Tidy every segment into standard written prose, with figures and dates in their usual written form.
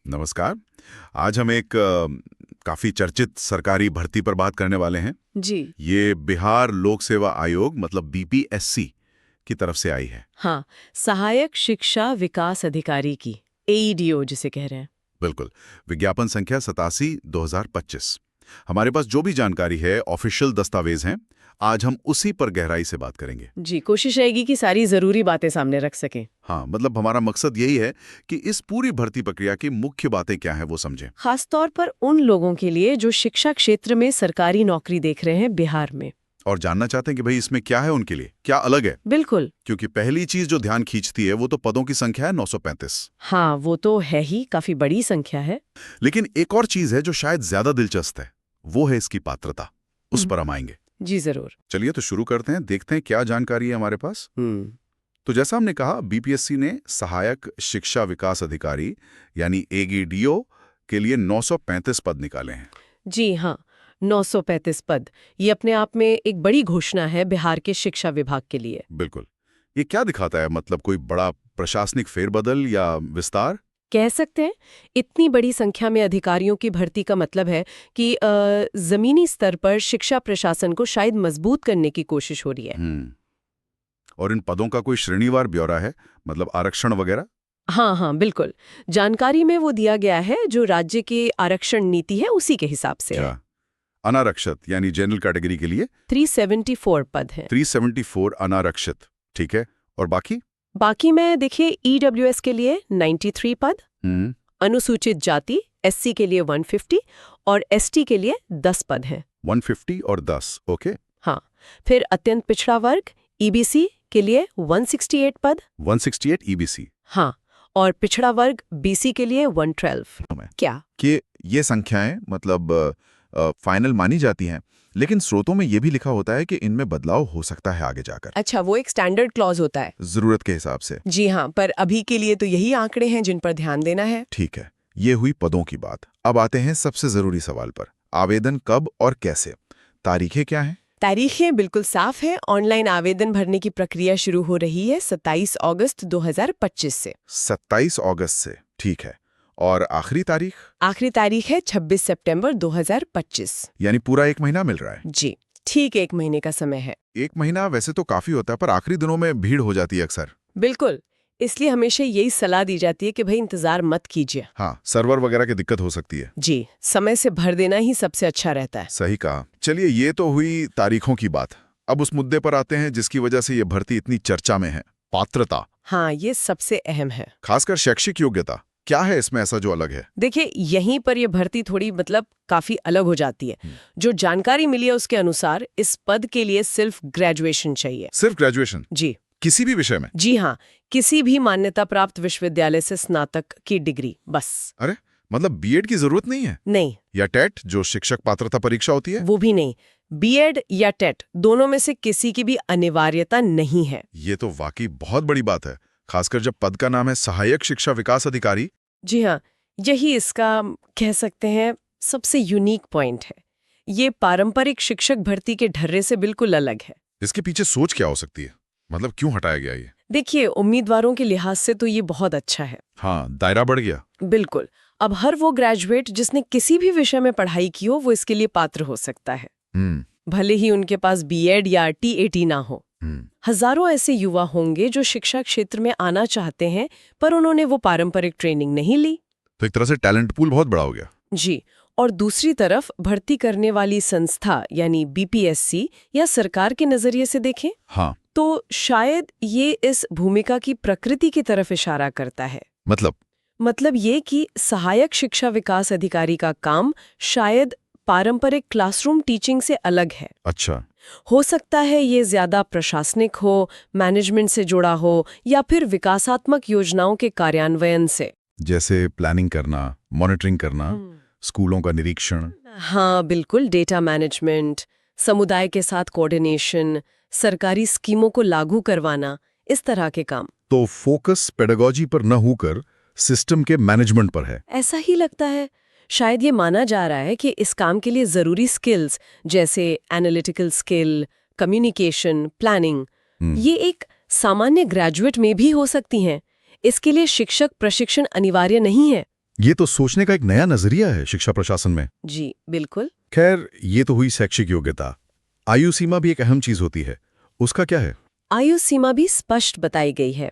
नमस्कार। आज हम एक काफी चर्चित सरकारी भर्ती पर बात करने वाले हैं। जी ये बिहार लोक सेवा आयोग मतलब बीपीएससी की तरफ से आई है। हाँ, सहायक शिक्षा विकास अधिकारी की एईडीओ जिसे कह रहे हैं। बिल्कुल। विज्ञापन संख्या 87/2025। हमारे पास जो भी जानकारी है, ऑफिशियल दस्तावेज हैं, आज हम उसी पर गहराई से बात करेंगे। जी, कोशिश रहेगी कि सारी जरूरी बातें सामने रख सकें। हाँ, मतलब हमारा मकसद यही है कि इस पूरी भर्ती प्रक्रिया की मुख्य बातें क्या हैं वो समझें। खास तौर पर उन लोगों के लिए जो शिक्षा क्षेत्र में सरकारी नौकरी देख रहे हैं बिहार में। और जानना चाहते हैं कि भाई इसमें क्या है उनके लिए, क्या अलग है। बिल्कुल। क्योंकि पहली चीज जो ध्यान खींचती है वो तो पदों की संख्या है 935। हाँ, वो तो है ही, काफी बड़ी संख्या है। लेकिन एक और चीज है जो शायद ज्यादा दिलचस्प है, वो है इसकी पात्रता। उस पर हम आएंगे। जी जरूर। चलिए तो शुरू करते हैं, देखते हैं क्या जानकारी है हमारे पास। हम्म। तो जैसा हमने कहा, बीपीएससी ने सहायक शिक्षा विकास अधिकारी यानी एईडीओ के लिए 935 पद निकाले हैं। जी हाँ, 935 पद। ये अपने आप में एक बड़ी घोषणा है बिहार के शिक्षा विभाग के लिए। बिल्कुल। ये क्या दिखाता है, मतलब कोई बड़ा प्रशासनिक फेरबदल या विस्तार? कह सकते हैं इतनी बड़ी संख्या में अधिकारियों की भर्ती का मतलब है कि जमीनी स्तर पर शिक्षा प्रशासन को शायद मजबूत करने की कोशिश हो रही है। और इन पदों का कोई श्रेणीवार ब्यौरा है, मतलब आरक्षण वगैरह? हाँ हाँ, बिल्कुल। जानकारी में वो दिया गया है जो राज्य की आरक्षण नीति है उसी के हिसाब से है। क्या अनारक्षित यानी जनरल कैटेगरी के लिए 374 पद हैं। 374 अनारक्षित, ठीक है। और बाकी में देखिए ईडब्ल्यूएस के लिए 93 पद, अनुसूचित जाति एससी के लिए 150 और एसटी के लिए 10 पद हैं। 150 और 10, ओके। हाँ, फिर अत्यंत पिछड़ा वर्ग ईबीसी के लिए 168 पद। 168 ईबीसी। हाँ, और पिछड़ा वर्ग बीसी के लिए 112। क्या कि ये संख्याएं मतलब फाइनल मानी जाती हैं, लेकिन स्रोतों में ये भी लिखा होता है कि इनमें बदलाव हो सकता है आगे जाकर, अच्छा, वो एक स्टैंडर्ड क्लॉज होता है। जरूरत के हिसाब से। जी हाँ, पर अभी के लिए तो यही आंकड़े हैं जिन पर ध्यान देना है। ठीक है, ये हुई पदों की बात। अब आते हैं सबसे जरूरी सवाल पर। आवेदन कब और कैसे? तारीखें क्या हैं? तारीखें बिल्कुल साफ है। ऑनलाइन आवेदन भरने की प्रक्रिया शुरू हो रही है 27 अगस्त 2025 से। 27 अगस्त से, ठीक है। और आखिरी तारीख? आखिरी तारीख है 26 सितंबर 2025। यानी पूरा 1 महीना मिल रहा है। जी, ठीक 1 महीने का समय है। 1 महीना वैसे तो काफी होता है, पर आखिरी दिनों में भीड़ हो जाती है अक्सर। बिल्कुल, इसलिए हमेशा यही सलाह दी जाती है कि भाई इंतजार मत कीजिए। हाँ, सर्वर वगैरह की दिक्कत हो सकती है। जी, समय से भर देना ही सबसे अच्छा रहता है। सही कहा। चलिए, ये तो हुई तारीखों की बात। अब उस मुद्दे पर आते हैं जिसकी वजह से ये भर्ती इतनी चर्चा में है, पात्रता। हाँ, ये सबसे अहम है। खासकर शैक्षिक योग्यता। क्या है इसमें ऐसा जो अलग है? देखिए, यहीं पर यह भर्ती थोड़ी काफी अलग हो जाती है। जो जानकारी मिली है उसके अनुसार इस पद के लिए सिर्फ ग्रेजुएशन चाहिए। सिर्फ ग्रेजुएशन? जी, किसी भी विषय में? जी हाँ, किसी भी मान्यता प्राप्त विश्वविद्यालय से स्नातक की डिग्री, बस। अरे, मतलब बीएड की जरूरत नहीं है? नहीं, या टेट, जो शिक्षक पात्रता परीक्षा होती है? वो भी नहीं। बीएड या टेट, दोनों में से किसी की भी अनिवार्यता नहीं है। ये तो वाकई बहुत बड़ी बात है, खासकर जब पद का नाम है सहायक शिक्षा विकास अधिकारी। जी हाँ, यही इसका कह सकते हैं सबसे यूनिक पॉइंट है। ये पारंपरिक शिक्षक भर्ती के ढर्रे से बिल्कुल अलग है। इसके पीछे सोच क्या हो सकती है? मतलब क्यों हटाया गया ये? देखिए, उम्मीदवारों के लिहाज से तो ये बहुत अच्छा है। हाँ, दायरा बढ़ गया। बिल्कुल। अब हर वो ग्रेजुएट जिसने किसी भी विषय में पढ़ाई की हो वो इसके लिए पात्र हो सकता है, भले ही उनके पास बीएड या टीएटी ना हो। हजारों ऐसे युवा होंगे जो शिक्षा क्षेत्र में आना चाहते हैं पर उन्होंने वो पारंपरिक ट्रेनिंग नहीं ली। तो एक तरह से टैलेंट पूल बहुत बड़ा हो गया। जी, और दूसरी तरफ भर्ती करने वाली संस्था यानी बीपीएससी या सरकार के नजरिए से देखें, हाँ, तो शायद ये इस भूमिका की प्रकृति की तरफ इशारा करता है। मतलब ये कि सहायक शिक्षा विकास अधिकारी का काम शायद पारंपरिक क्लासरूम टीचिंग से अलग है। अच्छा। हो सकता है ये ज्यादा प्रशासनिक हो, मैनेजमेंट से जुड़ा हो या फिर विकासात्मक योजनाओं के कार्यान्वयन से, जैसे प्लानिंग करना, मॉनिटरिंग करना, स्कूलों का निरीक्षण। हाँ बिल्कुल, डेटा मैनेजमेंट, समुदाय के साथ कोऑर्डिनेशन, सरकारी स्कीमों को लागू करवाना, इस तरह के काम। तो फोकस पेडागॉजी पर न होकर सिस्टम के मैनेजमेंट पर है। ऐसा ही लगता है। शायद ये माना जा रहा है कि इस काम के लिए जरूरी स्किल्स जैसे एनालिटिकल स्किल, कम्युनिकेशन, प्लानिंग, ये एक सामान्य ग्रेजुएट में भी हो सकती हैं। इसके लिए शिक्षक प्रशिक्षण अनिवार्य नहीं है। ये तो सोचने का एक नया नजरिया है शिक्षा प्रशासन में। जी बिल्कुल। खैर, ये तो हुई शैक्षिक योग्यता। आयु सीमा भी एक अहम चीज होती है, उसका क्या है? आयु सीमा भी स्पष्ट बताई गई है।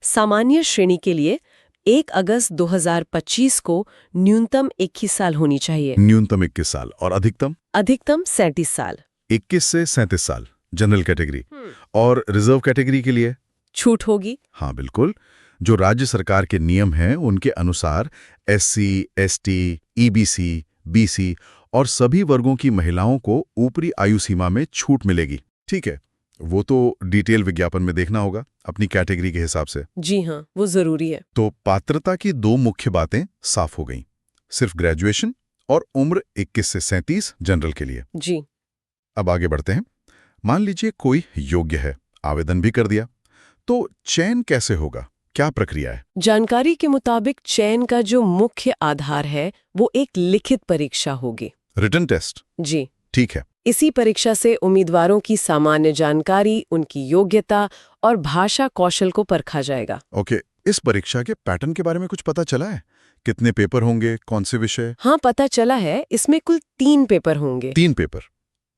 सामान्य श्रेणी के लिए 1 अगस्त 2025 को न्यूनतम 21 साल होनी चाहिए। न्यूनतम 21 साल और अधिकतम अधिकतम 37 साल। 21 से 37 साल जनरल कैटेगरी। और रिजर्व कैटेगरी के लिए छूट होगी। हाँ बिल्कुल, जो राज्य सरकार के नियम हैं उनके अनुसार SC, ST, EBC, BC और सभी वर्गों की महिलाओं को ऊपरी आयु सीमा में छूट मिलेगी। ठीक है, वो तो डिटेल विज्ञापन में देखना होगा अपनी कैटेगरी के हिसाब से। जी हाँ, वो जरूरी है। तो पात्रता की 2 मुख्य बातें साफ हो गईं, सिर्फ ग्रेजुएशन और उम्र 21 से 37 जनरल के लिए। जी। अब आगे बढ़ते हैं। मान लीजिए कोई योग्य है, आवेदन भी कर दिया, तो चयन कैसे होगा? क्या प्रक्रिया है? जानकारी के मुताबिक चयन का जो मुख्य आधार है वो एक लिखित परीक्षा होगी। Written test? जी। ठीक है। इसी परीक्षा से उम्मीदवारों की सामान्य जानकारी, उनकी योग्यता और भाषा कौशल को परखा जाएगा। ओके, इस परीक्षा के पैटर्न के बारे में कुछ पता चला है? कितने पेपर होंगे, कौन से विषय? हाँ, पता चला है। इसमें कुल 3 पेपर होंगे। 3 पेपर?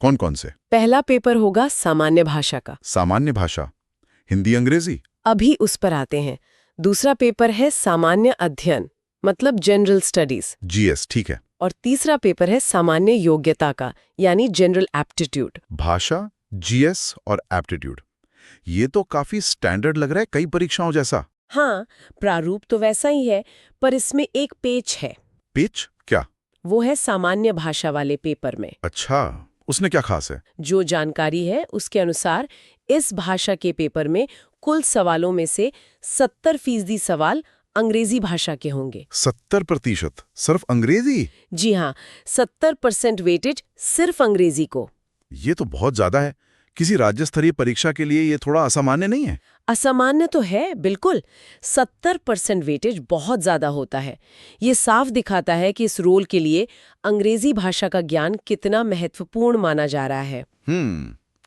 कौन कौन से? पहला पेपर होगा सामान्य भाषा का। सामान्य भाषा, हिंदी अंग्रेजी? अभी उस पर आते हैं। दूसरा पेपर है सामान्य अध्ययन, मतलब जनरल स्टडीज, GS। ठीक है। और तीसरा पेपर है सामान्य योग्यता का, यानी जनरल एप्टीट्यूड। भाषा, GS और एप्टीट्यूड, ये तो काफी स्टैंडर्ड लग रहा है, कई परीक्षाओं जैसा। हाँ, प्रारूप तो वैसा ही है, पर इसमें एक पेच है। पेच क्या? वो है सामान्य भाषा वाले पेपर में। अच्छा, उसने क्या खास है? जो जानकारी है उसके अनुसार इस भाषा के पेपर में कुल सवालों में से 70% सवाल अंग्रेजी भाषा के होंगे। 70% सिर्फ अंग्रेजी? जी हाँ, 70% वेटेज सिर्फ अंग्रेजी को। ये तो बहुत ज्यादा है। किसी राज्य स्तरीय परीक्षा के लिए ये थोड़ा असामान्य नहीं है? असामान्य तो है, बिल्कुल। 70% वेटेज बहुत ज्यादा होता है। ये साफ दिखाता है कि इस रोल के लिए अंग्रेजी भाषा का ज्ञान कितना महत्वपूर्ण माना जा रहा है।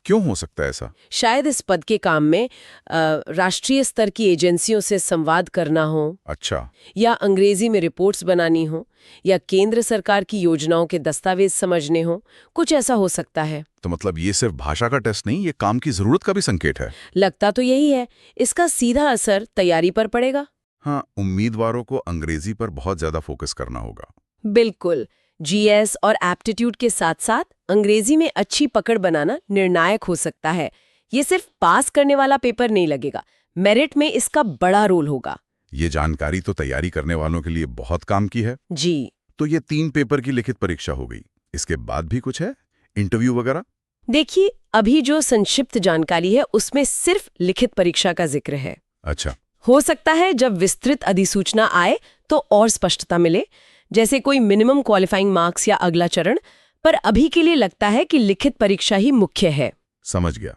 क्यों हो सकता है ऐसा? शायद इस पद के काम में राष्ट्रीय स्तर की एजेंसियों से संवाद करना हो। अच्छा। या अंग्रेजी में रिपोर्ट्स बनानी हो, या केंद्र सरकार की योजनाओं के दस्तावेज समझने हो, कुछ ऐसा हो सकता है। तो मतलब ये सिर्फ भाषा का टेस्ट नहीं, ये काम की जरूरत का भी संकेत है। लगता तो यही है। इसका सीधा असर तैयारी पर पड़ेगा। हाँ, उम्मीदवारों को अंग्रेजी पर बहुत ज्यादा फोकस करना होगा। बिल्कुल। GS और एप्टीट्यूड के साथ साथ अंग्रेजी में अच्छी पकड़ बनाना निर्णायक हो सकता है। ये सिर्फ पास करने वाला पेपर नहीं लगेगा, मेरिट में इसका बड़ा रोल होगा। ये जानकारी तो तैयारी करने वालों के लिए बहुत काम की है। जी। तो ये 3 पेपर की लिखित परीक्षा हो गई, इसके बाद भी कुछ है, इंटरव्यू वगैरह? देखिए, अभी जो संक्षिप्त जानकारी है उसमें सिर्फ लिखित परीक्षा का जिक्र है। अच्छा। हो सकता है जब विस्तृत अधिसूचना आए तो और स्पष्टता मिले, जैसे कोई मिनिमम क्वालिफाइंग मार्क्स या अगला चरण, पर अभी के लिए लगता है कि लिखित परीक्षा ही मुख्य है। समझ गया।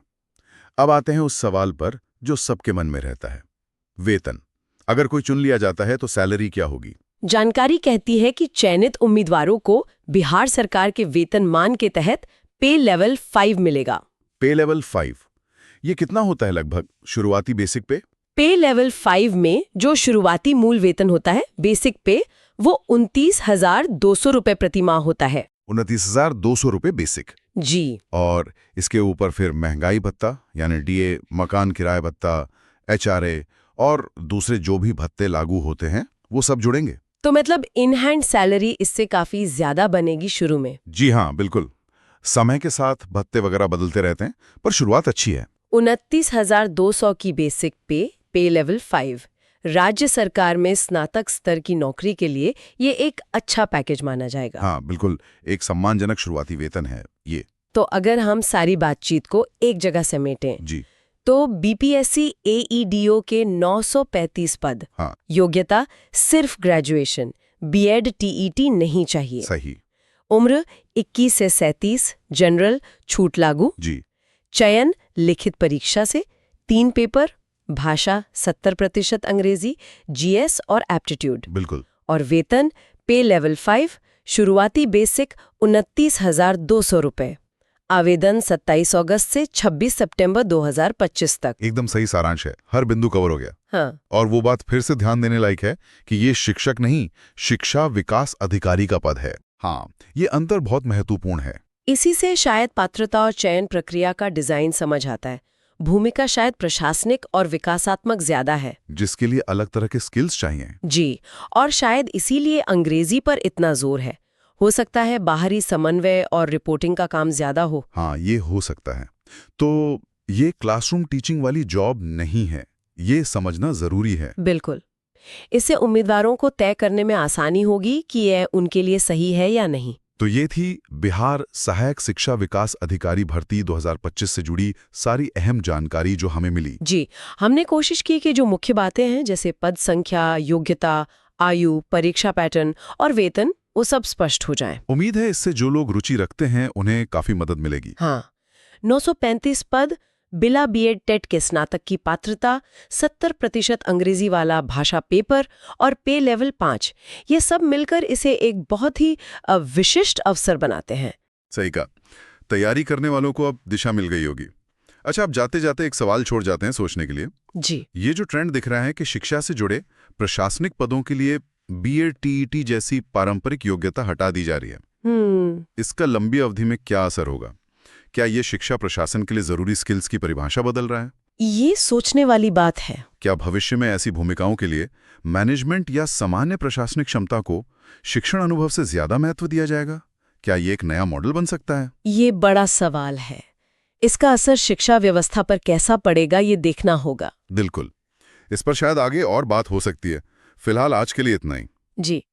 अब आते हैं उस सवाल पर जो सबके मन में रहता है, वेतन। अगर कोई चुन लिया जाता है तो सैलरी क्या होगी? जानकारी कहती है कि चयनित उम्मीदवारों को बिहार सरकार के वेतनमान के तहत पे लेवल 5 मिलेगा। पे लेवल 5, ये कितना होता है लगभग शुरुआती बेसिक पे? पे लेवल 5 में जो शुरुआती मूल वेतन होता है, बेसिक पे, वो 29,200 रुपए प्रति माह होता है। 29,200 रुपए बेसिक? जी। और इसके ऊपर फिर महंगाई भत्ता यानी DA, मकान किराया भत्ता, HRA और दूसरे जो भी भत्ते लागू होते हैं वो सब जुड़ेंगे। तो मतलब इन हैंड सैलरी इससे काफी ज्यादा बनेगी शुरू में। जी हाँ, बिल्कुल। समय के साथ भत्ते वगैरह बदलते रहते हैं, पर शुरुआत अच्छी है। 29,200 की बेसिक पे लेवल 5, राज्य सरकार में स्नातक स्तर की नौकरी के लिए ये एक अच्छा पैकेज माना जाएगा। हाँ बिल्कुल, एक सम्मानजनक शुरुआती वेतन है ये। तो अगर हम सारी बातचीत को एक जगह समेटें जी, तो BPSC AEDO के 935 पद। हाँ। योग्यता सिर्फ ग्रेजुएशन, BEd TET नहीं चाहिए। सही। उम्र 21 से 37, जनरल, छूट लागू। जी। चयन लिखित परीक्षा से, 3 पेपर, भाषा 70% अंग्रेजी, GS और एप्टीट्यूड। बिल्कुल। और वेतन पे लेवल 5, शुरुआती बेसिक 29,200 रुपए। आवेदन 27 अगस्त से 26 सितंबर 2025 तक। एकदम सही सारांश है, हर बिंदु कवर हो गया। हाँ, और वो बात फिर से ध्यान देने लायक है कि ये शिक्षक नहीं, शिक्षा विकास अधिकारी का पद है। हाँ, ये अंतर बहुत महत्वपूर्ण है। इसी से शायद पात्रता और चयन प्रक्रिया का डिजाइन समझ आता है। भूमिका शायद प्रशासनिक और विकासात्मक ज्यादा है। जिसके लिए अलग तरह के स्किल्स चाहिए। जी, और शायद इसीलिए अंग्रेजी पर इतना जोर है। हो सकता है बाहरी समन्वय और रिपोर्टिंग का काम ज्यादा हो। हाँ, ये हो सकता है। तो ये क्लासरूम टीचिंग वाली जॉब नहीं है, ये समझना जरूरी है। बिल्कुल। इससे उम्मीदवारों को तय करने में आसानी होगी कि यह उनके लिए सही है या नहीं। तो ये थी बिहार सहायक शिक्षा विकास अधिकारी भर्ती 2025 से जुड़ी सारी अहम जानकारी जो हमें मिली। जी, हमने कोशिश की कि जो मुख्य बातें हैं जैसे पद संख्या, योग्यता, आयु, परीक्षा पैटर्न और वेतन, वो सब स्पष्ट हो जाएं। उम्मीद है इससे जो लोग रुचि रखते हैं उन्हें काफी मदद मिलेगी। हाँ, 935 पद, बिला बीएड टेट के स्नातक की पात्रता, 70% अंग्रेजी वाला भाषा पेपर और पे लेवल 5, ये सब मिलकर इसे एक बहुत ही विशिष्ट अवसर बनाते हैं। सही कहा। तैयारी करने वालों को अब दिशा मिल गई होगी। अच्छा, अब जाते जाते एक सवाल छोड़ जाते हैं सोचने के लिए। जी, ये जो ट्रेंड दिख रहा है कि शिक्षा से जुड़े प्रशासनिक पदों के लिए बीएड टीईटी जैसी पारंपरिक योग्यता हटा दी जा रही है, इसका लंबी अवधि में क्या असर होगा? क्या ये शिक्षा प्रशासन के लिए जरूरी स्किल्स की परिभाषा बदल रहा है? ये सोचने वाली बात है। क्या भविष्य में ऐसी भूमिकाओं के लिए मैनेजमेंट या सामान्य प्रशासनिक क्षमता को शिक्षण अनुभव से ज्यादा महत्व दिया जाएगा? क्या ये एक नया मॉडल बन सकता है? ये बड़ा सवाल है। इसका असर शिक्षा व्यवस्था पर कैसा पड़ेगा, ये देखना होगा। बिल्कुल, इस पर शायद आगे और बात हो सकती है। फिलहाल आज के लिए इतना ही। जी।